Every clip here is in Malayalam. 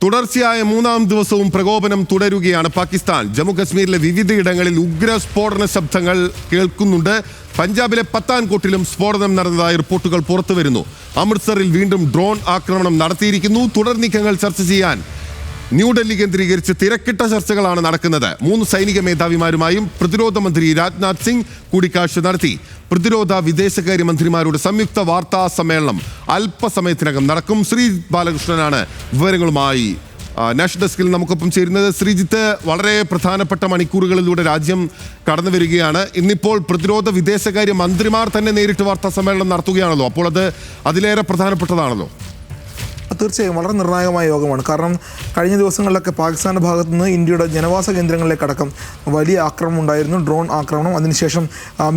തുടർച്ചയായ മൂന്നാം ദിവസവും പ്രകോപനം തുടരുകയാണ് പാകിസ്ഥാൻ. ജമ്മുകശ്മീരിലെ വിവിധയിടങ്ങളിൽ ഉഗ്ര സ്ഫോടന ശബ്ദങ്ങൾ കേൾക്കുന്നുണ്ട്. പഞ്ചാബിലെ പത്താൻകോട്ടിലും സ്ഫോടനം നടന്നതായി റിപ്പോർട്ടുകൾ പുറത്തുവരുന്നു. അമൃത്സറിൽ വീണ്ടും ഡ്രോൺ ആക്രമണം നടത്തിയിരിക്കുന്നു. തുടർ നീക്കങ്ങൾ ചർച്ച ചെയ്യാൻ ന്യൂഡൽഹി കേന്ദ്രീകരിച്ച് തിരക്കിട്ട ചർച്ചകളാണ് നടക്കുന്നത്. 3 സൈനിക മേധാവിമാരുമായും പ്രതിരോധ മന്ത്രി രാജ്നാഥ് സിംഗ് കൂടിക്കാഴ്ച നടത്തി. പ്രതിരോധ വിദേശകാര്യ മന്ത്രിമാരുടെ സംയുക്ത വാർത്താ സമ്മേളനം അല്പസമയത്തിനകം നടക്കും. ശ്രീജിത്ത് ബാലകൃഷ്ണനാണ് വിവരങ്ങളുമായി നാഷണൽ ഡെസ്കിൽ നമുക്കൊപ്പം ചേരുന്നത്. ശ്രീജിത്ത്, വളരെ പ്രധാനപ്പെട്ട മണിക്കൂറുകളിലൂടെ രാജ്യം കടന്നു വരികയാണ്. ഇന്നിപ്പോൾ പ്രതിരോധ വിദേശകാര്യ മന്ത്രിമാർ തന്നെ നേരിട്ട് വാർത്താ സമ്മേളനം നടത്തുകയാണല്ലോ. അപ്പോൾ അത് അതിലേറെ പ്രധാനപ്പെട്ടതാണല്ലോ. തീർച്ചയായും വളരെ നിർണായകമായ യോഗമാണ്. കാരണം കഴിഞ്ഞ ദിവസങ്ങളിലൊക്കെ പാകിസ്ഥാൻ്റെ ഭാഗത്തു നിന്ന് ഇന്ത്യയുടെ ജനവാസ കേന്ദ്രങ്ങളിലേക്കടക്കം വലിയ ആക്രമണം ഉണ്ടായിരുന്നു. ഡ്രോൺ ആക്രമണം, അതിനുശേഷം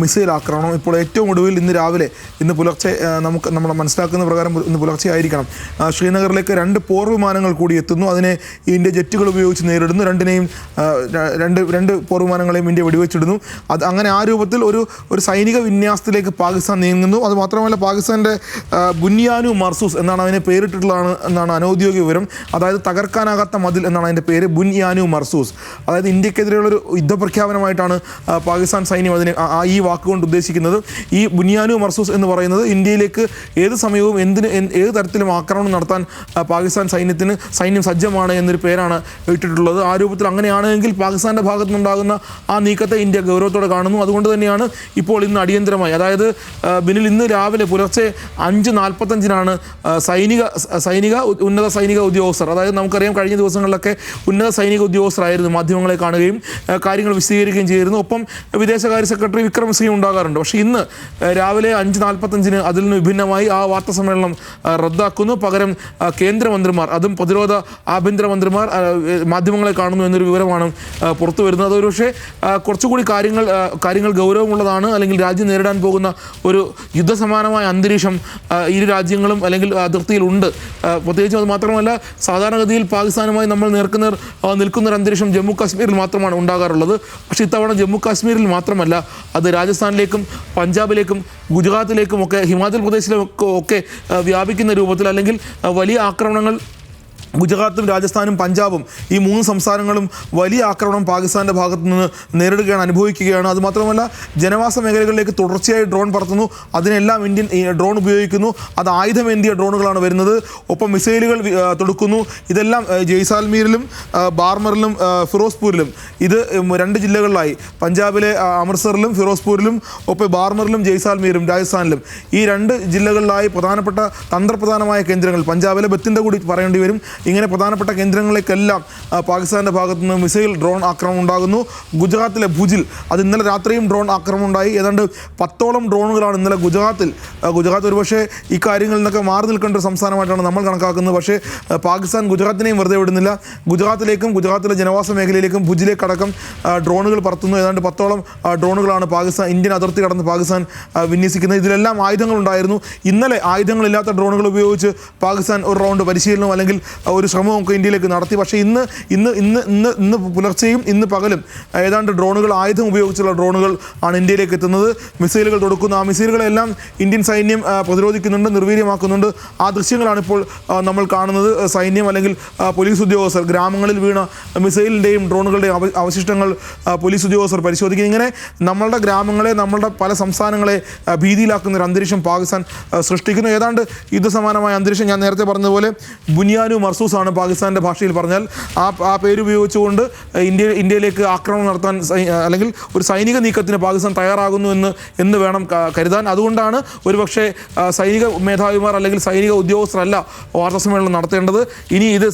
മിസൈൽ ആക്രമണം. ഇപ്പോൾ ഏറ്റവും ഒടുവിൽ ഇന്ന് പുലർച്ചെ നമ്മൾ മനസ്സിലാക്കുന്ന പ്രകാരം ഇന്ന് പുലർച്ചെ ആയിരിക്കണം, ശ്രീനഗറിലേക്ക് 2 പോർ വിമാനങ്ങൾ കൂടി എത്തുന്നു. അതിനെ ഇന്ത്യ ജെറ്റുകൾ ഉപയോഗിച്ച് നേരിടുന്നു. രണ്ട് പോർ വിമാനങ്ങളെയും ഇന്ത്യ വെടിവെച്ചിടുന്നു. അങ്ങനെ ആ രൂപത്തിൽ ഒരു സൈനിക വിന്യാസത്തിലേക്ക് പാകിസ്ഥാൻ നീങ്ങുന്നു. അതുമാത്രമല്ല, പാകിസ്ഥാൻ്റെ ബുനിയാനു മർസൂസ് എന്നാണ് അതിനെ പേരിട്ടിട്ടുള്ളതാണ് എന്നാണ് അനൗദ്യോഗിക വിവരം. അതായത് തകർക്കാനാകാത്ത മതിൽ എന്നാണ് അതിൻ്റെ പേര്, ബുനിയാനു മർസൂസ്. അതായത് ഇന്ത്യക്കെതിരെയുള്ളൊരു യുദ്ധപ്രഖ്യാപനമായിട്ടാണ് പാകിസ്ഥാൻ സൈന്യം ഈ വാക്കുകൊണ്ട് ഉദ്ദേശിക്കുന്നത്. ഈ ബുനിയാനു മർസൂസ് എന്ന് പറയുന്നത് ഇന്ത്യയിലേക്ക് ഏത് സമയവും ഏത് തരത്തിലും ആക്രമണം നടത്താൻ പാകിസ്ഥാൻ സൈന്യം സജ്ജമാണ് എന്നൊരു പേരാണ് ഇട്ടിട്ടുള്ളത്. ആ രൂപത്തിൽ അങ്ങനെയാണെങ്കിൽ പാകിസ്ഥാൻ്റെ ഭാഗത്തു നിന്നുണ്ടാകുന്ന ആ നീക്കത്തെ ഇന്ത്യ ഗൗരവത്തോടെ കാണുന്നു. അതുകൊണ്ട് തന്നെയാണ് ഇപ്പോൾ ഇന്ന് അടിയന്തരമായി, അതായത് ബിനിൽ ഇന്ന് രാവിലെ പുലർച്ചെ 5:45 ഉന്നത സൈനിക ഉദ്യോഗസ്ഥർ, അതായത് നമുക്കറിയാം കഴിഞ്ഞ ദിവസങ്ങളിലൊക്കെ ഉന്നത സൈനിക ഉദ്യോഗസ്ഥരായിരുന്നു മാധ്യമങ്ങളെ കാണുകയും കാര്യങ്ങൾ വിശദീകരിക്കുകയും ചെയ്തിരുന്നു. ഒപ്പം വിദേശകാര്യ സെക്രട്ടറി വിക്രം സിംഗ് ഉണ്ടാകാറുണ്ട്. പക്ഷേ ഇന്ന് രാവിലെ 5:45 അതിൽ നിന്ന് വിഭിന്നമായി ആ വാർത്താ സമ്മേളനം റദ്ദാക്കുന്നു. പകരം കേന്ദ്രമന്ത്രിമാർ, അതും പ്രതിരോധ ആഭ്യന്തര മന്ത്രിമാർ മാധ്യമങ്ങളെ കാണുന്നു എന്നൊരു വിവരമാണ് പുറത്തു വരുന്നത്. അതൊരു പക്ഷേ കുറച്ചുകൂടി കാര്യങ്ങൾ ഗൗരവമുള്ളതാണ്. അല്ലെങ്കിൽ രാജ്യം നേരിടാൻ പോകുന്ന ഒരു യുദ്ധസമാനമായ അന്തരീക്ഷം ഇരു രാജ്യങ്ങളും അല്ലെങ്കിൽ അതിർത്തിയിലുണ്ട്. പ്രത്യേകിച്ചും അത് മാത്രമല്ല, സാധാരണഗതിയിൽ പാകിസ്ഥാനുമായി നമ്മൾ നിൽക്കുന്നൊരു അന്തരീക്ഷം ജമ്മു കാശ്മീരിൽ മാത്രമാണ് ഉണ്ടാകാറുള്ളത്. പക്ഷേ ഇത്തവണ ജമ്മു കാശ്മീരിൽ മാത്രമല്ല, അത് രാജസ്ഥാനിലേക്കും പഞ്ചാബിലേക്കും ഗുജറാത്തിലേക്കും ഒക്കെ ഹിമാചൽ പ്രദേശിലേക്കും ഒക്കെ വ്യാപിക്കുന്ന രൂപത്തിൽ, അല്ലെങ്കിൽ വലിയ ആക്രമണങ്ങൾ ഗുജറാത്തും രാജസ്ഥാനും പഞ്ചാബും ഈ 3 സംസ്ഥാനങ്ങളും വലിയ ആക്രമണം പാകിസ്ഥാൻ്റെ ഭാഗത്തു നിന്ന് നേരിടുകയാണ്, അനുഭവിക്കുകയാണ്. അതുമാത്രമല്ല, ജനവാസ മേഖലകളിലേക്ക് തുടർച്ചയായി ഡ്രോൺ പറത്തുന്നു. അതിനെല്ലാം ഇന്ത്യൻ ഡ്രോൺ ഉപയോഗിക്കുന്നു. അത് ആയുധമേന്തിയ ഡ്രോണുകളാണ് വരുന്നത്. ഒപ്പം മിസൈലുകൾ തൊടുക്കുന്നു. ഇതെല്ലാം ജയ്സാൽമീറിലും ബാർമറിലും ഫിറോസ്പൂരിലും, ഇത് 2 ജില്ലകളിലായി, പഞ്ചാബിലെ അമൃത്സറിലും ഫിറോസ്പൂരിലും ഒപ്പം ബാർമറിലും ജയ്സാൽമീറും രാജസ്ഥാനിലും, ഈ 2 ജില്ലകളിലായി തന്ത്രപ്രധാനമായ കേന്ദ്രങ്ങൾ, പഞ്ചാബിലെ ബത്തിൻ്റെ കൂടി പറയേണ്ടി വരും. ഇങ്ങനെ പ്രധാനപ്പെട്ട കേന്ദ്രങ്ങളിലേക്കെല്ലാം പാകിസ്ഥാൻ്റെ ഭാഗത്തു നിന്ന് മിസൈൽ ഡ്രോൺ ആക്രമണം ഉണ്ടാകുന്നു. ഗുജറാത്തിലെ ഭുജിൽ അത് ഇന്നലെ രാത്രിയും ഡ്രോൺ ആക്രമണം ഉണ്ടായി. ഏതാണ്ട് 10ഓളം ഡ്രോണുകളാണ് ഇന്നലെ ഗുജറാത്ത് ഒരുപക്ഷെ ഈ കാര്യങ്ങളിൽ നിന്നൊക്കെ മാറി നിൽക്കേണ്ട ഒരു സംസ്ഥാനമായിട്ടാണ് നമ്മൾ കണക്കാക്കുന്നത്. പക്ഷേ പാകിസ്ഥാൻ ഗുജറാത്തിനെയും വെറുതെ വിടുന്നില്ല. ഗുജറാത്തിലെ ജനവാസ മേഖലയിലേക്കും ഭുജിലേക്കടക്കം ഡ്രോണുകൾ പറത്തുന്നു. ഏതാണ്ട് 10ഓളം ഡ്രോണുകളാണ് ഇന്ത്യൻ അതിർത്തി കടന്ന് പാകിസ്ഥാൻ വിന്യസിക്കുന്നത്. ഇതിലെല്ലാം ആയുധങ്ങളുണ്ടായിരുന്നു. ഇന്നലെ ആയുധങ്ങളില്ലാത്ത ഡ്രോണുകൾ ഉപയോഗിച്ച് പാകിസ്ഥാൻ ഒരു റൗണ്ട് പരിശീലനം അല്ലെങ്കിൽ ഒരു ശ്രമമൊക്കെ ഇന്ത്യയിലേക്ക് നടത്തി. പക്ഷേ ഇന്ന് പുലർച്ചെയും ഇന്ന് പകലും ഏതാണ്ട് ആയുധം ഉപയോഗിച്ചുള്ള ഡ്രോണുകൾ ആണ് ഇന്ത്യയിലേക്ക് എത്തുന്നത്. മിസൈലുകൾ തൊടുക്കുന്നു. ആ മിസൈലുകളെല്ലാം ഇന്ത്യൻ സൈന്യം പ്രതിരോധിക്കുന്നുണ്ട്, നിർവീര്യമാക്കുന്നുണ്ട്. ആ ദൃശ്യങ്ങളാണ് ഇപ്പോൾ നമ്മൾ കാണുന്നത്. സൈന്യം അല്ലെങ്കിൽ പോലീസ് ഉദ്യോഗസ്ഥർ ഗ്രാമങ്ങളിൽ വീണ മിസൈലിൻ്റെയും ഡ്രോണുകളുടെയും അവശിഷ്ടങ്ങൾ പോലീസ് ഉദ്യോഗസ്ഥർ പരിശോധിക്കുന്നു. ഇങ്ങനെ നമ്മളുടെ ഗ്രാമങ്ങളെ, നമ്മളുടെ പല സംസ്ഥാനങ്ങളെ ഭീതിയിലാക്കുന്ന ഒരു അന്തരീക്ഷം പാകിസ്ഥാൻ സൃഷ്ടിക്കുന്നു. ഏതാണ്ട് യുദ്ധസമാനമായ അന്തരീക്ഷം ഞാൻ നേരത്തെ പറഞ്ഞതുപോലെ ബുനിയാനു മർസൂസ് ആണ് പാകിസ്ഥാൻ്റെ ഭാഷയിൽ പറഞ്ഞാൽ. ആ പേരുപയോഗിച്ചുകൊണ്ട് ഇന്ത്യയിലേക്ക് ആക്രമണം നടത്താൻ അല്ലെങ്കിൽ ഒരു സൈനിക നീക്കത്തിന് പാകിസ്ഥാൻ തയ്യാറാകുന്നു എന്ന് വേണം കരുതാൻ. അതുകൊണ്ടാണ് ഒരുപക്ഷെ സൈനിക മേധാവിമാർ അല്ലെങ്കിൽ സൈനിക ഉദ്യോഗസ്ഥരല്ല വാർത്താ സമ്മേളനം നടത്തേണ്ടത്. ഇനി ഇത്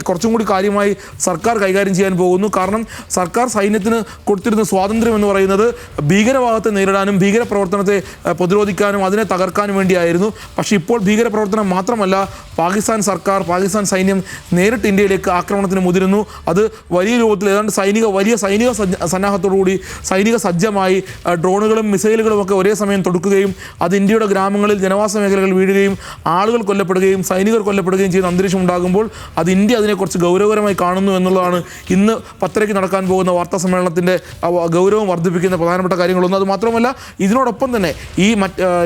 കുറച്ചും കൂടി കാര്യമായി സർക്കാർ കൈകാര്യം ചെയ്യാൻ പോകുന്നു. കാരണം സർക്കാർ സൈന്യത്തിന് കൊടുത്തിരുന്ന സ്വാതന്ത്ര്യം എന്ന് പറയുന്നത് ഭീകരവാദത്തെ നേരിടാനും ഭീകരപ്രവർത്തനത്തെ പ്രതിരോധിക്കാനും അതിനെ തകർക്കാനും വേണ്ടിയായിരുന്നു. പക്ഷേ ഇപ്പോൾ ഭീകരപ്രവർത്തനം മാത്രമല്ല, പാകിസ്ഥാൻ സൈന്യം നേരിട്ട് ഇന്ത്യയിലേക്ക് ആക്രമണത്തിന് മുതിരുന്നു. അത് വലിയ രൂപത്തിൽ ഏതാണ്ട് വലിയ സൈനിക സന്നാഹത്തോടുകൂടി സൈനിക സജ്ജമായി ഡ്രോണുകളും മിസൈലുകളും ഒക്കെ ഒരേ സമയം തൊടുക്കുകയും അത് ഇന്ത്യയുടെ ഗ്രാമങ്ങളിൽ ജനവാസ മേഖലകളിൽ വീഴുകയും ആളുകൾ കൊല്ലപ്പെടുകയും സൈനികർ കൊല്ലപ്പെടുകയും ചെയ്യുന്ന അന്തരീക്ഷം ഉണ്ടാകുമ്പോൾ അത് ഇന്ത്യ അതിനെക്കുറിച്ച് ഗൗരവകരമായി കാണുന്നു എന്നുള്ളതാണ് ഇന്ന് 10:30 നടക്കാൻ പോകുന്ന വാർത്താ സമ്മേളനത്തിൻ്റെ ഗൗരവം വർദ്ധിപ്പിക്കുന്ന പ്രധാനപ്പെട്ട കാര്യങ്ങളൊന്നും. അത് മാത്രമല്ല, ഇതിനോടൊപ്പം തന്നെ ഈ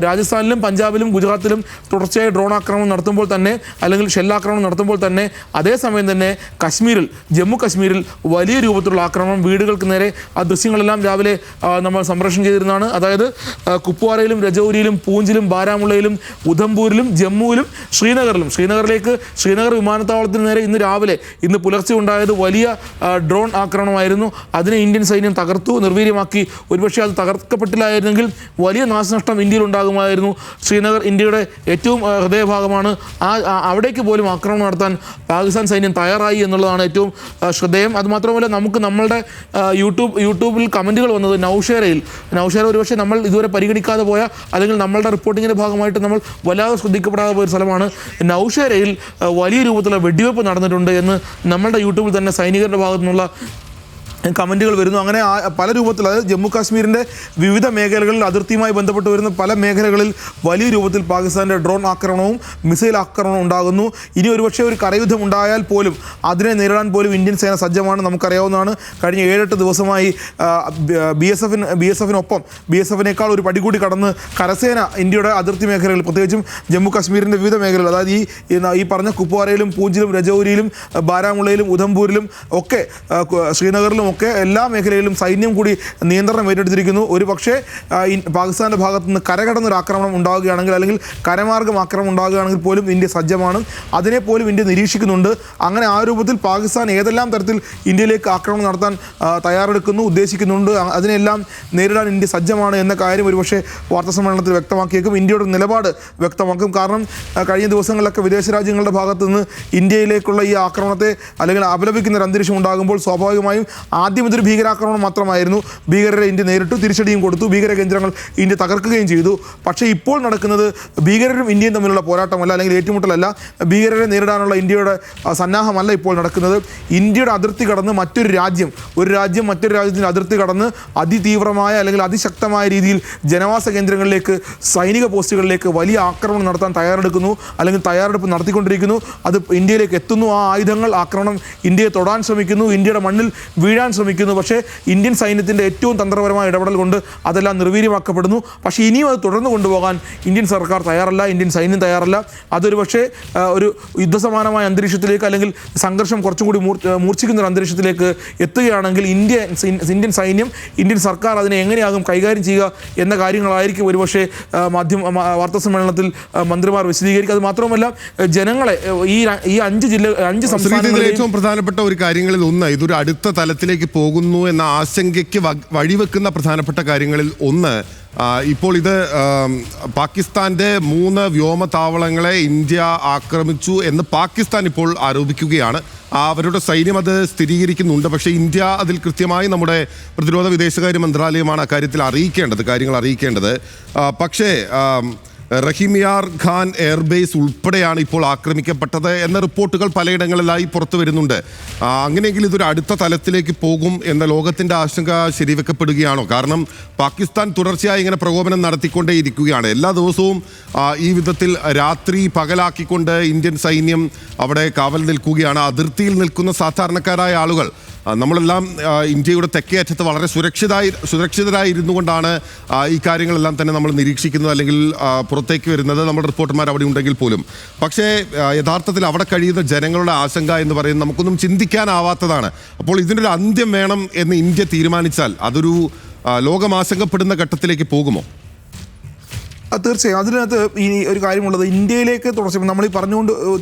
രാജസ്ഥാനിലും പഞ്ചാബിലും ഗുജറാത്തിലും തുടർച്ചയായി ഡ്രോൺ ആക്രമണം നടത്തുമ്പോൾ തന്നെ അല്ലെങ്കിൽ ഷെല്ലാക്രമണം നടത്തുമ്പോൾ തന്നെ അതേസമയം തന്നെ കശ്മീരിൽ ജമ്മു കശ്മീരിൽ വലിയ രൂപത്തിലുള്ള ആക്രമണം വീടുകൾക്ക് നേരെ ആ ദൃശ്യങ്ങളെല്ലാം രാവിലെ നമ്മൾ സംപ്രേഷണം ചെയ്തിരുന്നതാണ്. അതായത് കുപ്വാരയിലും രജൌരിയിലും പൂഞ്ചിലും ബാരാമുള്ളയിലും ഉധംപൂരിലും ജമ്മുവിലും ശ്രീനഗർ വിമാനത്താവളത്തിന് നേരെ ഇന്ന് പുലർച്ചെ ഉണ്ടായത് വലിയ ഡ്രോൺ ആക്രമണമായിരുന്നു. അതിനെ ഇന്ത്യൻ സൈന്യം തകർത്തു, നിർവീര്യമാക്കി. ഒരുപക്ഷെ അത് തകർക്കപ്പെട്ടില്ലായിരുന്നെങ്കിൽ വലിയ നാശനഷ്ടം ഇന്ത്യയിൽ ഉണ്ടാകുമായിരുന്നു. ശ്രീനഗർ ഇന്ത്യയുടെ ഏറ്റവും ഹൃദയഭാഗമാണ്. അവിടേക്ക് പോലും ആക്രമണം നടത്താൻ പാകിസ്ഥാൻ സൈന്യം തയ്യാറായി എന്നുള്ളതാണ് ഏറ്റവും ശ്രദ്ധേയം. അതുമാത്രമല്ല, നമുക്ക് നമ്മളുടെ യൂട്യൂബിൽ കമൻറ്റുകൾ വന്നത് നൗഷേര ഒരുപക്ഷെ നമ്മൾ ഇതുവരെ പരിഗണിക്കാതെ പോയ, അല്ലെങ്കിൽ നമ്മളുടെ റിപ്പോർട്ടിങ്ങിൻ്റെ ഭാഗമായിട്ട് നമ്മൾ വല്ലാതെ ശ്രദ്ധിക്കപ്പെടാതെ പോയ ഒരു സ്ഥലമാണ്. നൗഷേരയിൽ വലിയ രൂപത്തിലുള്ള വെടിവെപ്പ് നടന്നിട്ടുണ്ട് എന്ന് നമ്മളുടെ യൂട്യൂബിൽ തന്നെ സൈനികരുടെ ഭാഗത്തു നിന്നുള്ള കമൻറ്റുകൾ വരുന്നു. അങ്ങനെ പല രൂപത്തിൽ, അതായത് ജമ്മു കാശ്മീരിൻ്റെ വിവിധ മേഖലകളിൽ അതിർത്തിയുമായി ബന്ധപ്പെട്ട് വരുന്ന പല മേഖലകളിൽ വലിയ രൂപത്തിൽ പാകിസ്ഥാൻ്റെ ഡ്രോൺ ആക്രമണവും മിസൈൽ ആക്രമണവും ഉണ്ടാകുന്നു. ഇനി ഒരുപക്ഷെ ഒരു കരയുദ്ധം ഉണ്ടായാൽ പോലും അതിനെ നേരിടാൻ പോലും ഇന്ത്യൻ സേന സജ്ജമാണ്. നമുക്കറിയാവുന്നതാണ്, കഴിഞ്ഞ 7-8 ദിവസമായി ബി എസ് എഫിനേക്കാൾ ഒരു പടി കൂടി കടന്ന് കരസേന ഇന്ത്യയുടെ അതിർത്തി മേഖലകളിൽ, പ്രത്യേകിച്ചും ജമ്മു കാശ്മീരിൻ്റെ വിവിധ മേഖലകൾ, അതായത് ഈ പറഞ്ഞ കുപ്വാരയിലും പൂഞ്ചിലും രജൌരിയിലും ബാരാമുള്ളയിലും ഉധംപൂരിലും ഒക്കെ ശ്രീനഗറിലും ഒക്കെ എല്ലാ മേഖലയിലും സൈന്യം കൂടി നിയന്ത്രണം ഏറ്റെടുത്തിരിക്കുന്നു. ഒരു പക്ഷേ പാകിസ്ഥാൻ്റെ ഭാഗത്തു നിന്ന് കരകടന്നൊരു ആക്രമണം ഉണ്ടാവുകയാണെങ്കിൽ, അല്ലെങ്കിൽ കരമാർഗം ആക്രമണം ഉണ്ടാവുകയാണെങ്കിൽ പോലും ഇന്ത്യ സജ്ജമാണ്. അതിനെപ്പോലും ഇന്ത്യ നിരീക്ഷിക്കുന്നുണ്ട്. അങ്ങനെ ആ രൂപത്തിൽ പാകിസ്ഥാൻ ഏതെല്ലാം തരത്തിൽ ഇന്ത്യയിലേക്ക് ആക്രമണം നടത്താൻ ഉദ്ദേശിക്കുന്നുണ്ട്, അതിനെല്ലാം നേരിടാൻ ഇന്ത്യ സജ്ജമാണ് എന്ന കാര്യം ഒരുപക്ഷെ വാർത്താസമ്മേളനത്തിൽ വ്യക്തമാക്കിയേക്കും. ഇന്ത്യയുടെ നിലപാട് വ്യക്തമാക്കും. കാരണം കഴിഞ്ഞ ദിവസങ്ങളിലൊക്കെ വിദേശ രാജ്യങ്ങളുടെ ഭാഗത്തു നിന്ന് ഇന്ത്യയിലേക്കുള്ള ഈ ആക്രമണത്തെ അല്ലെങ്കിൽ അപലപിക്കുന്ന ഒരു അന്തരീക്ഷം ഉണ്ടാകുമ്പോൾ സ്വാഭാവികമായും ആദ്യം ഇതൊരു ഭീകരാക്രമണം മാത്രമായിരുന്നു. ഭീകരരെ ഇന്ത്യ നേരിട്ടു, തിരിച്ചടിയും കൊടുത്തു, ഭീകര കേന്ദ്രങ്ങൾ ഇന്ത്യ തകർക്കുകയും ചെയ്തു. പക്ഷേ ഇപ്പോൾ നടക്കുന്നത് ഭീകരരും ഇന്ത്യയും തമ്മിലുള്ള പോരാട്ടമല്ല, അല്ലെങ്കിൽ ഏറ്റുമുട്ടലല്ല. ഭീകരരെ നേരിടാനുള്ള ഇന്ത്യയുടെ സന്നാഹമല്ല ഇപ്പോൾ നടക്കുന്നത്. ഇന്ത്യയുടെ അതിർത്തി കടന്ന് മറ്റൊരു രാജ്യം മറ്റൊരു രാജ്യത്തിൻ്റെ അതിർത്തി കടന്ന് അതിതീവ്രമായ അല്ലെങ്കിൽ അതിശക്തമായ രീതിയിൽ ജനവാസ കേന്ദ്രങ്ങളിലേക്ക്, സൈനിക പോസ്റ്റുകളിലേക്ക് വലിയ ആക്രമണം നടത്താൻ തയ്യാറെടുപ്പ് നടത്തിക്കൊണ്ടിരിക്കുന്നു. അത് ഇന്ത്യയിലേക്ക് എത്തുന്നു. ആ ആയുധങ്ങൾ, ആക്രമണം ഇന്ത്യയെ തൊടാൻ ശ്രമിക്കുന്നു, ഇന്ത്യയുടെ മണ്ണിൽ വീഴാൻ ശ്രമിക്കുന്നു. പക്ഷേ ഇന്ത്യൻ സൈന്യത്തിൻ്റെ ഏറ്റവും തന്ത്രപരമായ ഇടപെടൽ കൊണ്ട് അതെല്ലാം നിർവീര്യമാക്കപ്പെടുന്നു. പക്ഷേ ഇനിയും അത് തുടർന്ന് കൊണ്ടുപോകാൻ ഇന്ത്യൻ സർക്കാർ തയ്യാറല്ല, ഇന്ത്യൻ സൈന്യം തയ്യാറല്ല. അതൊരു പക്ഷേ ഒരു യുദ്ധസമാനമായ അന്തരീക്ഷത്തിലേക്ക്, അല്ലെങ്കിൽ സംഘർഷം കുറച്ചും കൂടി മൂർച്ഛിക്കുന്ന ഒരു അന്തരീക്ഷത്തിലേക്ക് എത്തുകയാണെങ്കിൽ ഇന്ത്യൻ സൈന്യം, ഇന്ത്യൻ സർക്കാർ അതിനെ എങ്ങനെയാകും കൈകാര്യം ചെയ്യുക എന്ന കാര്യങ്ങളായിരിക്കും ഒരുപക്ഷെ വാർത്താസമ്മേളനത്തിൽ മന്ത്രിമാർ വിശദീകരിക്കുക. അത് മാത്രമല്ല, ജനങ്ങളെ ഈ 5 സംസ്ഥാനങ്ങളിൽ ഏറ്റവും പ്രധാനപ്പെട്ട ഒരു കാര്യങ്ങളിൽ ഒന്ന്, ഇതൊരു അടുത്ത തലത്തിലേക്ക് പോകുന്നു എന്ന ആശങ്കയ്ക്ക് വഴിവെക്കുന്ന പ്രധാനപ്പെട്ട കാര്യങ്ങളിൽ ഒന്ന്, ഇപ്പോൾ ഇത് പാകിസ്ഥാന്റെ 3 വ്യോമതാവളങ്ങളെ ഇന്ത്യ ആക്രമിച്ചു എന്ന് പാകിസ്ഥാൻ ഇപ്പോൾ ആരോപിക്കുകയാണ്. അവരുടെ സൈന്യം അത് സ്ഥിരീകരിക്കുന്നുണ്ട്. പക്ഷേ ഇന്ത്യ അതിൽ കൃത്യമായി നമ്മുടെ പ്രതിരോധ വിദേശകാര്യ മന്ത്രാലയമാണ് അക്കാര്യത്തിൽ കാര്യങ്ങൾ അറിയിക്കേണ്ടത്. പക്ഷേ റഹിമിയാർ ഖാൻ എയർബേസ് ഉൾപ്പെടെയാണ് ഇപ്പോൾ ആക്രമിക്കപ്പെട്ടത് എന്ന റിപ്പോർട്ടുകൾ പലയിടങ്ങളിലായി പുറത്തു വരുന്നുണ്ട്. അങ്ങനെയെങ്കിൽ ഇതൊരു അടുത്ത തലത്തിലേക്ക് പോകും എന്ന ലോകത്തിൻ്റെ ആശങ്ക ശരിവെക്കപ്പെടുകയാണോ? കാരണം പാകിസ്ഥാൻ തുടർച്ചയായി ഇങ്ങനെ പ്രകോപനം നടത്തിക്കൊണ്ടേയിരിക്കുകയാണ്. എല്ലാ ദിവസവും ഈ വിധത്തിൽ രാത്രി പകലാക്കിക്കൊണ്ട് ഇന്ത്യൻ സൈന്യം അവിടെ കാവൽ നിൽക്കുകയാണ്. അതിർത്തിയിൽ നിൽക്കുന്ന സാധാരണക്കാരായ ആളുകൾ, നമ്മളെല്ലാം ഇന്ത്യയുടെ തെക്കേ അറ്റത്ത് വളരെ സുരക്ഷിതരായിരുന്നു കൊണ്ടാണ് ഈ കാര്യങ്ങളെല്ലാം തന്നെ നമ്മൾ നിരീക്ഷിക്കുന്നത്, അല്ലെങ്കിൽ പുറത്തേക്ക് വരുന്നത്. നമ്മുടെ റിപ്പോർട്ടർമാർ അവിടെ ഉണ്ടെങ്കിൽ പോലും. പക്ഷേ യഥാർത്ഥത്തിൽ അവിടെ കഴിയുന്ന ജനങ്ങളുടെ ആശങ്ക എന്ന് പറയുന്നത് നമുക്കൊന്നും ചിന്തിക്കാനാവാത്തതാണ്. അപ്പോൾ ഇതിനൊരു അന്ത്യം വേണം എന്ന് ഇന്ത്യ തീരുമാനിച്ചാൽ അതൊരു ലോകമാശങ്കപ്പെടുന്ന ഘട്ടത്തിലേക്ക് പോകുമോ? തീർച്ചയായും. അതിനകത്ത് ഇനി ഒരു കാര്യമുള്ളത്, ഇന്ത്യയിലേക്ക് നമ്മളീ പറഞ്ഞുകൊണ്ട്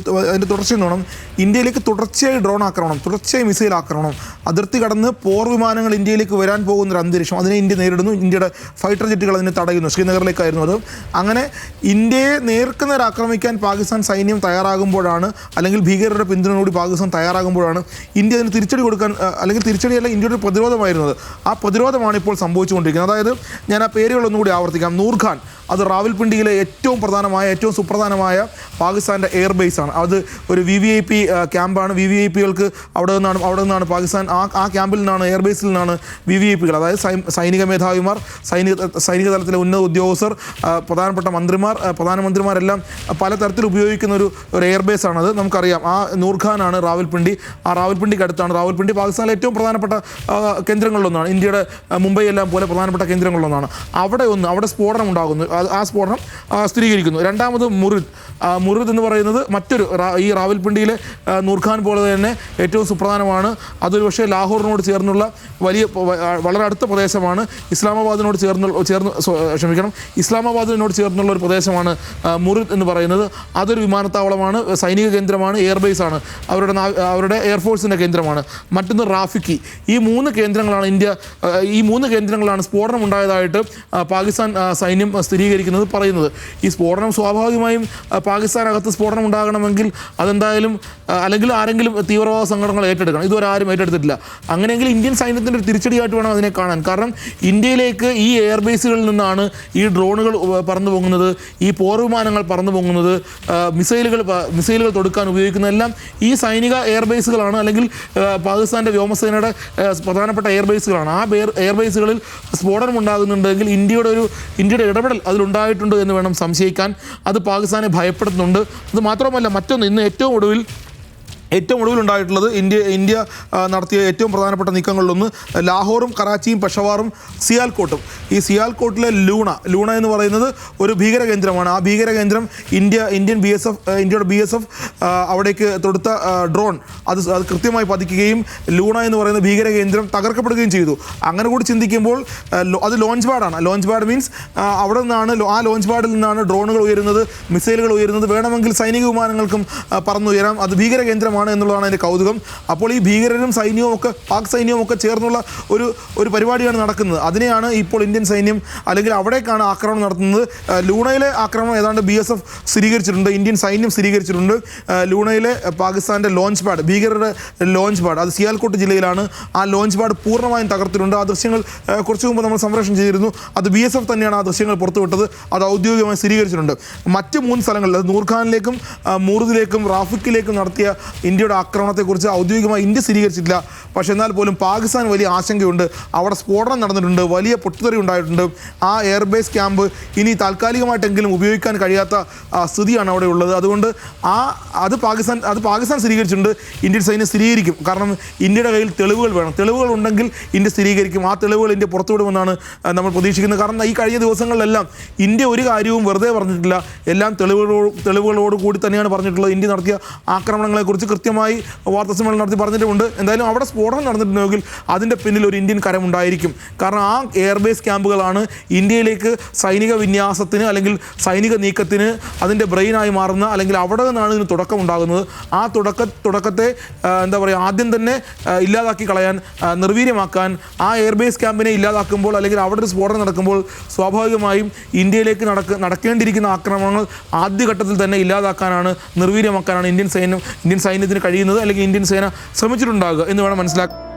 അതിൻ്റെ തുടർച്ചയെന്ന് വേണം, ഇന്ത്യയിലേക്ക് തുടർച്ചയായി ഡ്രോൺ ആക്രമണം, തുടർച്ചയായി മിസൈൽ ആക്രമണം, അതിർത്തി കടന്ന് പോർ വിമാനങ്ങൾ ഇന്ത്യയിലേക്ക് വരാൻ പോകുന്നൊരു അന്തരീക്ഷം, അതിനെ ഇന്ത്യ നേരിടുന്നു. ഇന്ത്യയുടെ ഫൈറ്റർ ജെറ്റുകൾ അതിനെ തടയുന്നു. ശ്രീനഗറിലേക്കായിരുന്നു അത്. അങ്ങനെ ഇന്ത്യയെ നേർക്കുനേർ ആക്രമിക്കാൻ പാകിസ്ഥാൻ സൈന്യം തയ്യാറാകുമ്പോഴാണ്, അല്ലെങ്കിൽ ഭീകരരുടെ പിന്തുണയോടുകൂടി പാകിസ്ഥാൻ തയ്യാറാകുമ്പോഴാണ് ഇന്ത്യ അതിന് തിരിച്ചടി കൊടുക്കാൻ, അല്ലെങ്കിൽ തിരിച്ചടിയല്ല, ഇന്ത്യയുടെ പ്രതിരോധമായിരുന്നത്. ആ പ്രതിരോധമാണ് ഇപ്പോൾ സംഭവിച്ചുകൊണ്ടിരിക്കുന്നത്. അതായത് ഞാൻ ആ പേരുകളൊന്നും കൂടി ആവർത്തിക്കാം. നൂർഖാൻ, അത് റാവൽപിണ്ടിയിലെ ഏറ്റവും സുപ്രധാനമായ പാകിസ്ഥാൻ്റെ എയർബേസാണ്. അത് ഒരു VVIP ക്യാമ്പാണ്. VVIPകൾക്ക് അവിടെ നിന്നാണ് പാകിസ്ഥാൻ ആ ക്യാമ്പിൽ നിന്നാണ്, എയർബേസിൽ നിന്നാണ് VVIPകൾ, അതായത് സൈനിക മേധാവിമാർ, സൈനിക തലത്തിലെ ഉന്നത ഉദ്യോഗസ്ഥർ, പ്രധാനപ്പെട്ട മന്ത്രിമാർ, പ്രധാനമന്ത്രിമാരെല്ലാം പലതരത്തിൽ ഉപയോഗിക്കുന്ന ഒരു എയർബേസാണത്. നമുക്കറിയാം. ആ നൂർഖാനാണ് റാവൽപിണ്ടി. ആ റാവൽപിണ്ടിക്ക് അടുത്താണ്. റാവൽപിണ്ടി പാകിസ്ഥാനിലെ ഏറ്റവും പ്രധാനപ്പെട്ട കേന്ദ്രങ്ങളിലൊന്നാണ്. ഇന്ത്യയുടെ മുംബൈ എല്ലാം പോലെ പ്രധാനപ്പെട്ട കേന്ദ്രങ്ങളിലൊന്നാണ്. അവിടെ സ്ഫോടനം ഉണ്ടാകുന്നു. ആ സ്ഫോടനം സ്ഥിരീകരിക്കുന്നു. രണ്ടാമത് മുറിദ് എന്ന് പറയുന്നത് മറ്റൊരു ഈ റാവൽപിണ്ടിയിലെ നൂർഖാൻ പോലെ തന്നെ ഏറ്റവും സുപ്രധാനമാണ്. അതൊരു പക്ഷേ ലാഹോറിനോട് ചേർന്നുള്ള വളരെ അടുത്ത പ്രദേശമാണ്. ഇസ്ലാമാബാദിനോട് ചേർന്നുള്ള ഒരു പ്രദേശമാണ് മുറിദ് എന്ന് പറയുന്നത്. അതൊരു വിമാനത്താവളമാണ്, സൈനിക കേന്ദ്രമാണ്, എയർബേസ് ആണ്, അവരുടെ എയർഫോഴ്സിൻ്റെ കേന്ദ്രമാണ്. മറ്റൊന്ന് റാഫിക്കി. ഈ മൂന്ന് കേന്ദ്രങ്ങളാണ് സ്ഫോടനം ഉണ്ടായതായിട്ട് പാകിസ്ഥാൻ സൈന്യം സ്ഥിരീകരിക്കുന്നത് പറയുന്നത്. ഈ സ്ഫോടനം സ്വാഭാവികമായും പാകിസ്ഥാനകത്ത് സ്ഫോടനം ഉണ്ടാകണമെങ്കിൽ അതെന്തായാലും അല്ലെങ്കിൽ ആരെങ്കിലും തീവ്രവാദ സംഘടനകൾ ഏറ്റെടുക്കണം. ഇതുവരെ ആരും ഏറ്റെടുത്തിട്ടില്ല. അങ്ങനെയെങ്കിൽ ഇന്ത്യൻ സൈന്യത്തിൻ്റെ ഒരു തിരിച്ചടിയായിട്ട് വേണം അതിനെ കാണാൻ. കാരണം ഇന്ത്യയിലേക്ക് ഈ എയർബേസുകളിൽ നിന്നാണ് ഈ ഡ്രോണുകൾ പറന്നു പോകുന്നത്, ഈ പോർവിമാനങ്ങൾ പറന്നു പോകുന്നത്, മിസൈലുകൾ തൊടുക്കാൻ ഉപയോഗിക്കുന്നതെല്ലാം ഈ സൈനിക എയർബേസുകളാണ്, അല്ലെങ്കിൽ പാകിസ്ഥാൻ്റെ വ്യോമസേനയുടെ പ്രധാനപ്പെട്ട എയർബേസുകളാണ്. ആ എയർബേസുകളിൽ സ്ഫോടനം ഉണ്ടാകുന്നുണ്ടെങ്കിൽ ഇന്ത്യയുടെ ഇടപെടൽ അതിലുണ്ടായിട്ടുണ്ട് എന്ന് വേണം സംശയിക്കാൻ. അത് പാകിസ്ഥാനെ ഭയപ്പെടുത്തുന്നുണ്ട്. അത് മാത്രമല്ല, മറ്റൊന്ന് ഇന്ന് ഏറ്റവും ഒടുവിലുണ്ടായിട്ടുള്ളത് ഇന്ത്യ നടത്തിയ ഏറ്റവും പ്രധാനപ്പെട്ട നീക്കങ്ങളിലൊന്ന് ലാഹോറും കറാച്ചിയും പെഷവാറും സിയാൽകോട്ടും. ഈ സിയാൽകോട്ടിലെ ലൂണ എന്ന് പറയുന്നത് ഒരു ഭീകര കേന്ദ്രമാണ്. ആ ഭീകര കേന്ദ്രം ഇന്ത്യയുടെ BSF അവിടേക്ക് തൊടുത്ത ഡ്രോൺ അത് കൃത്യമായി പതിക്കുകയും ലൂണ എന്ന് പറയുന്ന ഭീകര കേന്ദ്രം തകർക്കപ്പെടുകയും ചെയ്തു. അങ്ങനെ കൂടി ചിന്തിക്കുമ്പോൾ അത് ലോഞ്ച് പാഡ് മീൻസ് അവിടെ നിന്നാണ്, ആ ലോഞ്ച് പാഡിൽ നിന്നാണ് ഡ്രോണുകൾ ഉയരുന്നത്, മിസൈലുകൾ ഉയരുന്നത്. വേണമെങ്കിൽ സൈനിക വിമാനങ്ങൾക്കും പറന്നുയരാം. അത് ഭീകര കേന്ദ്രമാണ് എന്നുള്ളതാണ് അതിൻ്റെ കൗതുകം. അപ്പോൾ ഈ ഭീകരരും പാക് സൈന്യവും ഒക്കെ ചേർന്നുള്ള ഒരു പരിപാടിയാണ് നടക്കുന്നത്. അതിനെയാണ് ഇപ്പോൾ ഇന്ത്യൻ സൈന്യം അല്ലെങ്കിൽ അവിടേക്കാണ് ആക്രമണം നടത്തുന്നത്. ലൂണയിലെ ആക്രമണം ഏതാണ്ട് BSF സ്ഥിരീകരിച്ചിട്ടുണ്ട്, ഇന്ത്യൻ സൈന്യം സ്ഥിരീകരിച്ചിട്ടുണ്ട്. ലൂണയിലെ പാകിസ്ഥാൻ്റെ ലോഞ്ച് പാഡ്, ഭീകരരുടെ ലോഞ്ച് പാഡ്, അത് സിയാൽകോട്ട് ജില്ലയിലാണ്. ആ ലോഞ്ച് പാഡ് പൂർണ്ണമായും തകർത്തിട്ടുണ്ട്. ആ ദൃശ്യങ്ങൾ കുറച്ച് മുമ്പ് നമ്മൾ സംപ്രേഷണം ചെയ്തിരുന്നു. അത് BSF തന്നെയാണ് ആ ദൃശ്യങ്ങൾ പുറത്തുവിട്ടത്. അത് ഔദ്യോഗികമായി സ്ഥിരീകരിച്ചിട്ടുണ്ട്. മറ്റ് 3 സ്ഥലങ്ങളിൽ, നൂർഖാനിലേക്കും മുറിദിലേക്കും റാഫിക്കിലേക്കും നടത്തിയ ഇന്ത്യയുടെ ആക്രമണത്തെക്കുറിച്ച് ഔദ്യോഗികമായി ഇന്ത്യ സ്ഥിരീകരിച്ചിട്ടില്ല. പക്ഷേ എന്നാൽ പോലും പാകിസ്ഥാൻ വലിയ ആശങ്കയുണ്ട്. അവിടെ സ്ഫോടനം നടന്നിട്ടുണ്ട്, വലിയ പൊട്ടിത്തെറി ഉണ്ടായിട്ടുണ്ട്. ആ എയർബേസ് ക്യാമ്പ് ഇനി താൽക്കാലികമായിട്ടെങ്കിലും ഉപയോഗിക്കാൻ കഴിയാത്ത സ്ഥിതിയാണ് അവിടെ ഉള്ളത്. അതുകൊണ്ട് അത് പാകിസ്ഥാൻ സ്ഥിരീകരിച്ചിട്ടുണ്ട്. ഇന്ത്യൻ സൈന്യം സ്ഥിരീകരിക്കും. കാരണം ഇന്ത്യയുടെ കയ്യിൽ തെളിവുകൾ വേണം. തെളിവുകൾ ഉണ്ടെങ്കിൽ ഇന്ത്യ സ്ഥിരീകരിക്കും. ആ തെളിവുകൾ ഇന്ത്യ പുറത്തുവിടുമെന്നാണ് നമ്മൾ പ്രതീക്ഷിക്കുന്നത്. കാരണം ഈ കഴിഞ്ഞ ദിവസങ്ങളിലെല്ലാം ഇന്ത്യ ഒരു കാര്യവും വെറുതെ പറഞ്ഞിട്ടില്ല. എല്ലാം തെളിവുകളോട് കൂടി തന്നെയാണ് പറഞ്ഞിട്ടുള്ളത്. ഇന്ത്യ നടത്തിയ ആക്രമണങ്ങളെക്കുറിച്ച് കൃത്യമായി വാർത്താസമ്മേളനം നടത്തി പറഞ്ഞിട്ടുമുണ്ട്. എന്തായാലും അവിടെ സ്ഫോടനം നടന്നിട്ടുണ്ടെങ്കിൽ അതിൻ്റെ പിന്നിൽ ഒരു ഇന്ത്യൻ കരമുണ്ടായിരിക്കും. കാരണം ആ എയർബേസ് ക്യാമ്പുകളാണ് ഇന്ത്യയിലേക്ക് സൈനിക വിന്യാസത്തിന് അല്ലെങ്കിൽ സൈനിക നീക്കത്തിന് അതിൻ്റെ ബ്രെയിനായി മാറുന്ന, അല്ലെങ്കിൽ അവിടെ നിന്നാണ് ഇതിന് തുടക്കമുണ്ടാകുന്നത്. ആ തുടക്കത്തെ ആദ്യം തന്നെ ഇല്ലാതാക്കി കളയാൻ, നിർവീര്യമാക്കാൻ, ആ എയർബേസ് ക്യാമ്പിനെ ഇല്ലാതാക്കുമ്പോൾ അല്ലെങ്കിൽ അവിടെ ഒരു സ്ഫോടനം നടക്കുമ്പോൾ സ്വാഭാവികമായും ഇന്ത്യയിലേക്ക് നടക്കേണ്ടിയിരിക്കുന്ന ആക്രമണങ്ങൾ ആദ്യഘട്ടത്തിൽ തന്നെ ഇല്ലാതാക്കാനാണ്, നിർവീര്യമാക്കാനാണ് ഇന്ത്യൻ സൈന്യത്തിന് കഴിയുന്നത്, അല്ലെങ്കിൽ ഇന്ത്യൻ സേന ശ്രമിച്ചിട്ടുണ്ടാകുക എന്ന് വേണം മനസ്സിലാക്കാൻ.